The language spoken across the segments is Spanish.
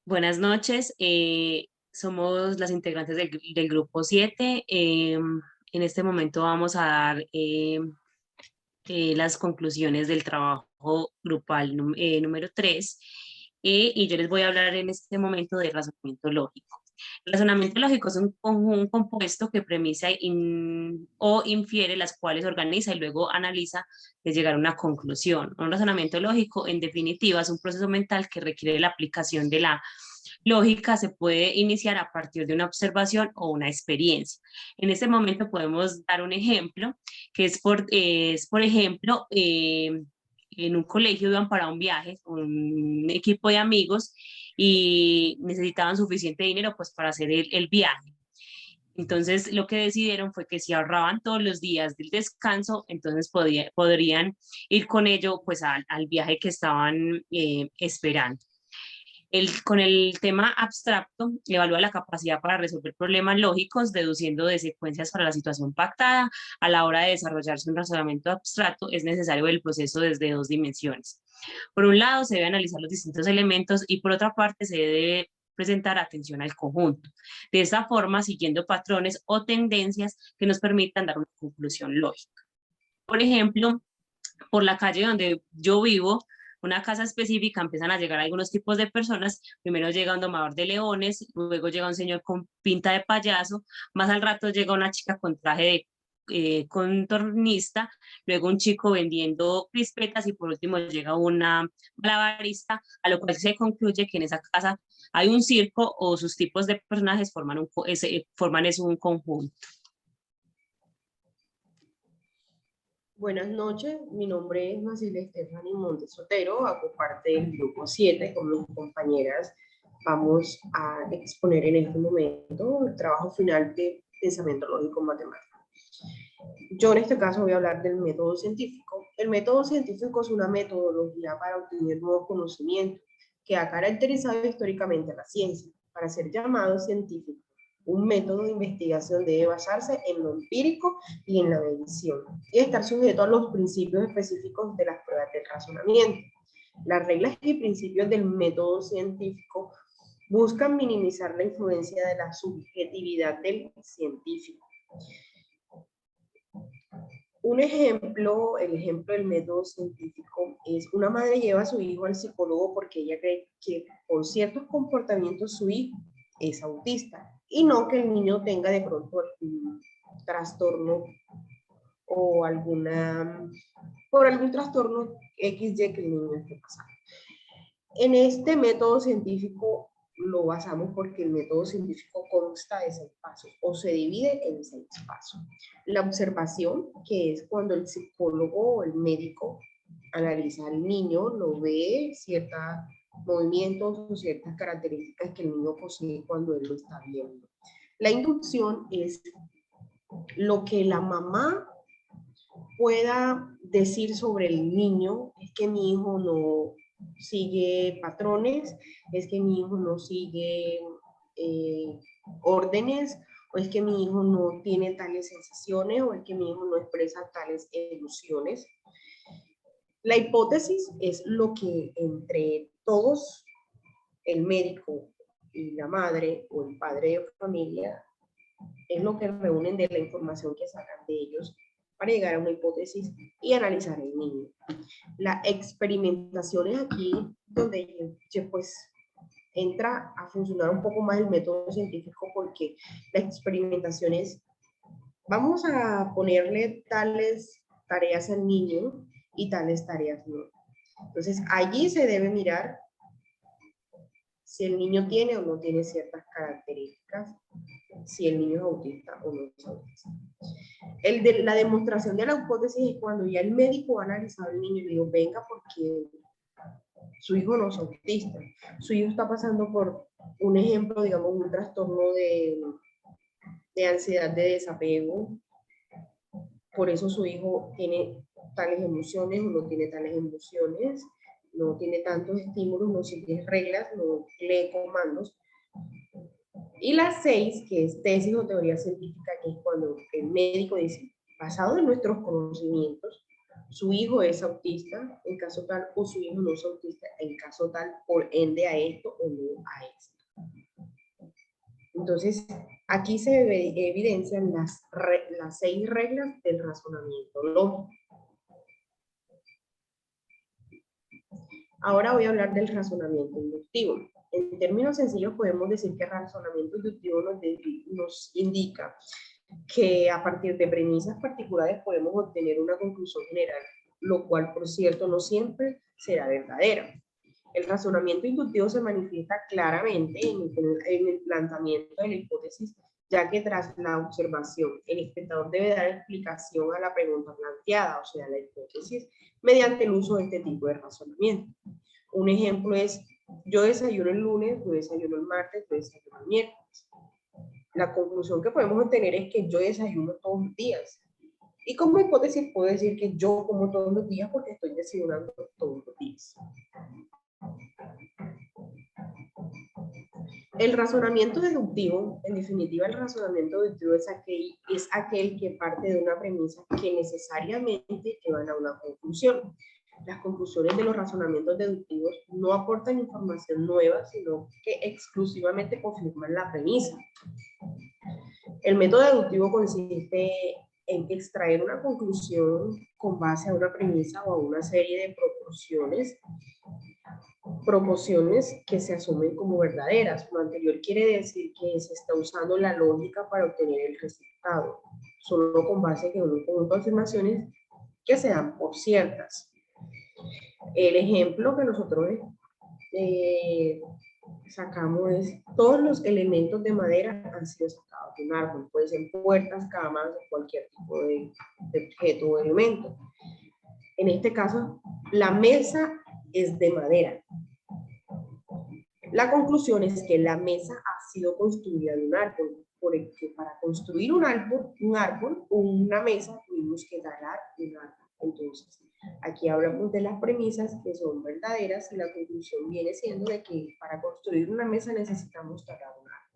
Buenas noches, somos las integrantes del grupo 7. En este momento vamos a dar las conclusiones del trabajo grupal número 3, y yo les voy a hablar en este momento de razonamiento lógico. El razonamiento lógico es un compuesto que premisa o infiere, las cuales organiza y luego analiza de llegar a una conclusión. Un razonamiento lógico, en definitiva, es un proceso mental que requiere la aplicación de la lógica. Se puede iniciar a partir de una observación o una experiencia. En este momento podemos dar un ejemplo, que por ejemplo, en un colegio iban para un viaje, un equipo de amigos, y necesitaban suficiente dinero pues para hacer el viaje. Entonces lo que decidieron fue que si ahorraban todos los días del descanso, entonces podrían ir con ello pues al viaje que estaban esperando. Con el tema abstracto, evalúa la capacidad para resolver problemas lógicos, deduciendo de secuencias para la situación pactada. A la hora de desarrollarse un razonamiento abstracto, es necesario el proceso desde dos dimensiones. Por un lado, se debe analizar los distintos elementos, y por otra parte, se debe presentar atención al conjunto. De esta forma, siguiendo patrones o tendencias que nos permitan dar una conclusión lógica. Por ejemplo, por la calle donde yo vivo, una casa específica, empiezan a llegar algunos tipos de personas. Primero llega un domador de leones, luego llega un señor con pinta de payaso, más al rato llega una chica con traje de contornista, luego un chico vendiendo crispetas, y por último llega una malabarista, a lo cual se concluye que en esa casa hay un circo, o sus tipos de personajes forman un conjunto. Buenas noches, mi nombre es Maciel Estefany Montes Sotero, hago parte del grupo 7 con mis compañeras. Vamos a exponer en este momento el trabajo final de pensamiento lógico matemático. Yo en este caso voy a hablar del método científico. El método científico es una metodología para obtener nuevos conocimientos que ha caracterizado históricamente a la ciencia. Para ser llamado científico, un método de investigación debe basarse en lo empírico y en la medición, y estar sujeto a los principios específicos de las pruebas de razonamiento. Las reglas y principios del método científico buscan minimizar la influencia de la subjetividad del científico. Un ejemplo, el ejemplo del método científico es: una madre lleva a su hijo al psicólogo porque ella cree que por ciertos comportamientos su hijo es autista, y no que el niño tenga de pronto algún trastorno o por algún trastorno XY que el niño esté pasando. En este método científico lo basamos porque el método científico consta de 6 pasos, o se divide en 6 pasos. La observación, que es cuando el psicólogo o el médico analiza al niño, lo ve, ciertos movimientos o ciertas características que el niño posee cuando él lo está viendo. La inducción es lo que la mamá pueda decir sobre el niño: es que mi hijo no sigue patrones, es que mi hijo no sigue órdenes, o es que mi hijo no tiene tales sensaciones, o es que mi hijo no expresa tales emociones. La hipótesis es lo que entre todos, el médico y la madre o el padre de familia, es lo que reúnen de la información que sacan de ellos para llegar a una hipótesis y analizar el niño. La experimentación es aquí donde pues entra a funcionar un poco más el método científico, porque la experimentación es: vamos a ponerle tales tareas al niño y tales tareas no. Entonces allí se debe mirar si el niño tiene o no tiene ciertas características, si el niño es autista o no es autista. La demostración de la hipótesis es cuando ya el médico ha analizado al niño y le digo: venga, porque su hijo no es autista, su hijo está pasando por un ejemplo, digamos, un trastorno de ansiedad de desapego, por eso su hijo tiene tales emociones o no tiene tales emociones, no tiene tantos estímulos, no sigue reglas, no lee comandos. Y la 6, que es tesis o teoría científica, que es cuando el médico dice: basado en nuestros conocimientos, su hijo es autista en caso tal, o su hijo no es autista en caso tal, por ende a esto o no a esto. Entonces, aquí se evidencian las 6 reglas del razonamiento lógico. Ahora voy a hablar del razonamiento inductivo. En términos sencillos podemos decir que el razonamiento inductivo nos indica que a partir de premisas particulares podemos obtener una conclusión general, lo cual, por cierto, no siempre será verdadera. El razonamiento inductivo se manifiesta claramente en el planteamiento de la hipótesis, ya que tras la observación, el espectador debe dar explicación a la pregunta planteada, o sea, la hipótesis, mediante el uso de este tipo de razonamiento. Un ejemplo es, yo desayuno el lunes, yo desayuno el martes, yo desayuno el miércoles. La conclusión que podemos obtener es que yo desayuno todos los días. Y como hipótesis puedo decir que yo como todos los días porque estoy desayunando todos los días. El razonamiento deductivo, en definitiva, el razonamiento deductivo es aquel que parte de una premisa que necesariamente llevan a una conclusión. Las conclusiones de los razonamientos deductivos no aportan información nueva, sino que exclusivamente confirman la premisa. El método deductivo consiste en extraer una conclusión con base a una premisa o a una serie de proporciones que se asumen como verdaderas. Lo anterior quiere decir que se está usando la lógica para obtener el resultado, solo con base en un conjunto de afirmaciones que se dan por ciertas. El ejemplo que nosotros sacamos es, todos los elementos de madera han sido sacados de un árbol, pueden ser puertas, camas, cualquier tipo de objeto o elemento. En este caso, la mesa es de madera. La conclusión es que la mesa ha sido construida de un árbol, porque para construir un árbol, una mesa, tuvimos que talar un árbol. Entonces, aquí hablamos de las premisas que son verdaderas y la conclusión viene siendo de que para construir una mesa necesitamos talar un árbol.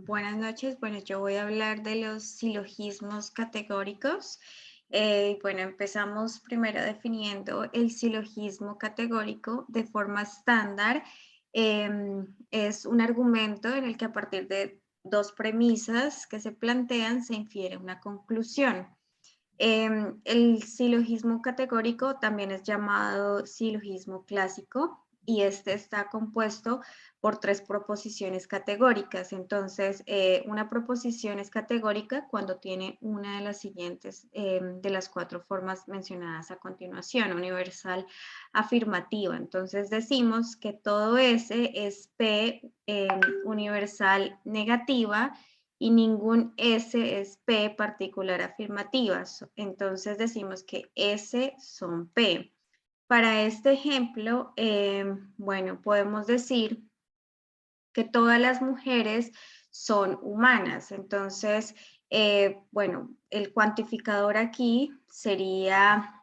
Buenas noches. Bueno, yo voy a hablar de los silogismos categóricos. Bueno, empezamos primero definiendo el silogismo categórico de forma estándar. Es un argumento en el que a partir de 2 premisas que se plantean se infiere una conclusión. El silogismo categórico también es llamado silogismo clásico y este está compuesto por 3 proposiciones categóricas. Entonces, una proposición es categórica cuando tiene una de las siguientes, de las 4 formas mencionadas a continuación, universal, afirmativa. Entonces, decimos que todo S es P universal negativa y ningún S es P particular afirmativa. Entonces, decimos que S son P. Para este ejemplo, bueno, podemos decir que todas las mujeres son humanas. Entonces, bueno, el cuantificador aquí sería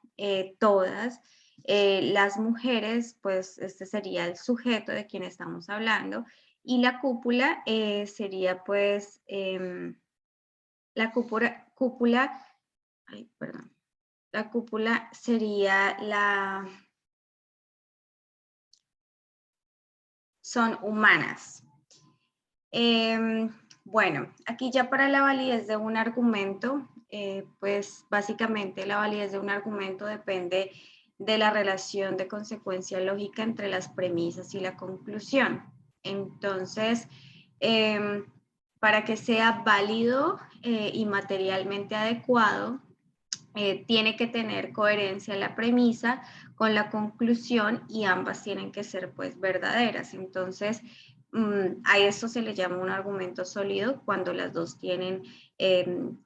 todas. Las mujeres, pues este sería el sujeto de quien estamos hablando. Y la cúpula sería pues la cúpula, ay, perdón. La cúpula sería son humanas. Bueno, aquí ya para la validez de un argumento, pues básicamente la validez de un argumento depende de la relación de consecuencia lógica entre las premisas y la conclusión. Entonces, para que sea válido y materialmente adecuado, tiene que tener coherencia la premisa con la conclusión y ambas tienen que ser pues verdaderas. Entonces, a eso se le llama un argumento sólido cuando las dos tienen en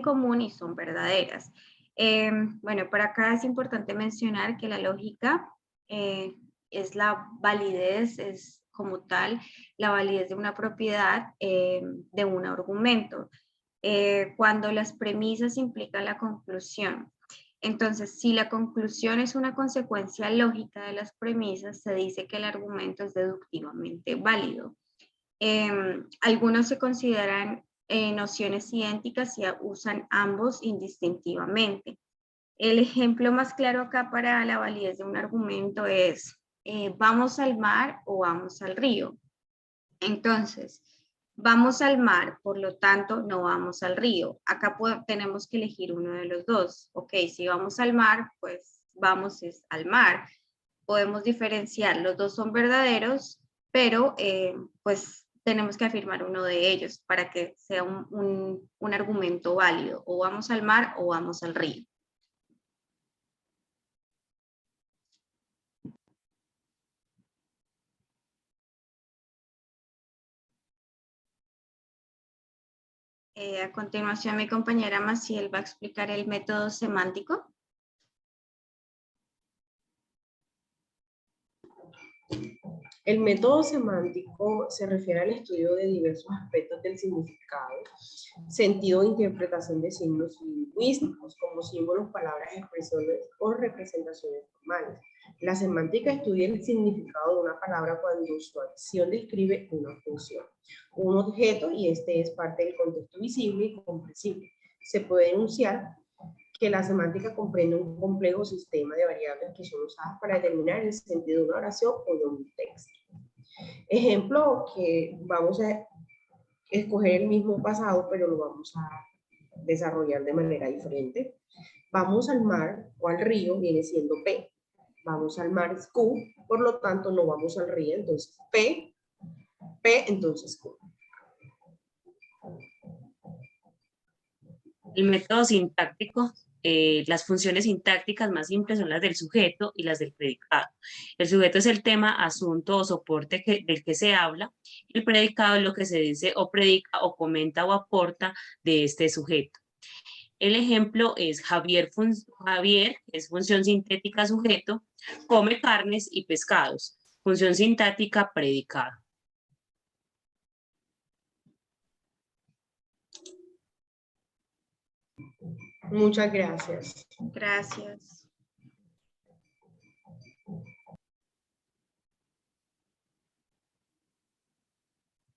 común y son verdaderas. Bueno, para acá es importante mencionar que la lógica es la validez, es como tal la validez de una propiedad de un argumento. Cuando las premisas implican la conclusión. Entonces, si la conclusión es una consecuencia lógica de las premisas, se dice que el argumento es deductivamente válido. Algunos se consideran nociones idénticas y usan ambos indistintivamente. El ejemplo más claro acá para la validez de un argumento es vamos al mar o vamos al río. Entonces, vamos al mar, por lo tanto, no vamos al río. Acá tenemos que elegir uno de los dos. Ok, si vamos al mar, pues vamos al mar. Podemos diferenciar, los dos son verdaderos, pero pues tenemos que afirmar uno de ellos para que sea un argumento válido. O vamos al mar o vamos al río. A continuación, mi compañera Maciel va a explicar el método semántico. El método semántico se refiere al estudio de diversos aspectos del significado, sentido e interpretación de signos lingüísticos, como símbolos, palabras, expresiones o representaciones formales. La semántica estudia el significado de una palabra cuando su acción describe una función, un objeto, y este es parte del contexto visible y comprensible. Se puede enunciar que la semántica comprende un complejo sistema de variables que son usadas para determinar el sentido de una oración o de un texto. Ejemplo, que vamos a escoger el mismo pasado, pero lo vamos a desarrollar de manera diferente. Vamos al mar o al río viene siendo P. Vamos al mar es Q, por lo tanto no vamos al río, entonces P, entonces Q. El método sintáctico, las funciones sintácticas más simples son las del sujeto y las del predicado. El sujeto es el tema, asunto o soporte del que se habla. El predicado es lo que se dice o predica o comenta o aporta de este sujeto. El ejemplo es Javier es función sintética sujeto, come carnes y pescados. Función sintáctica predicado. Muchas gracias. Gracias.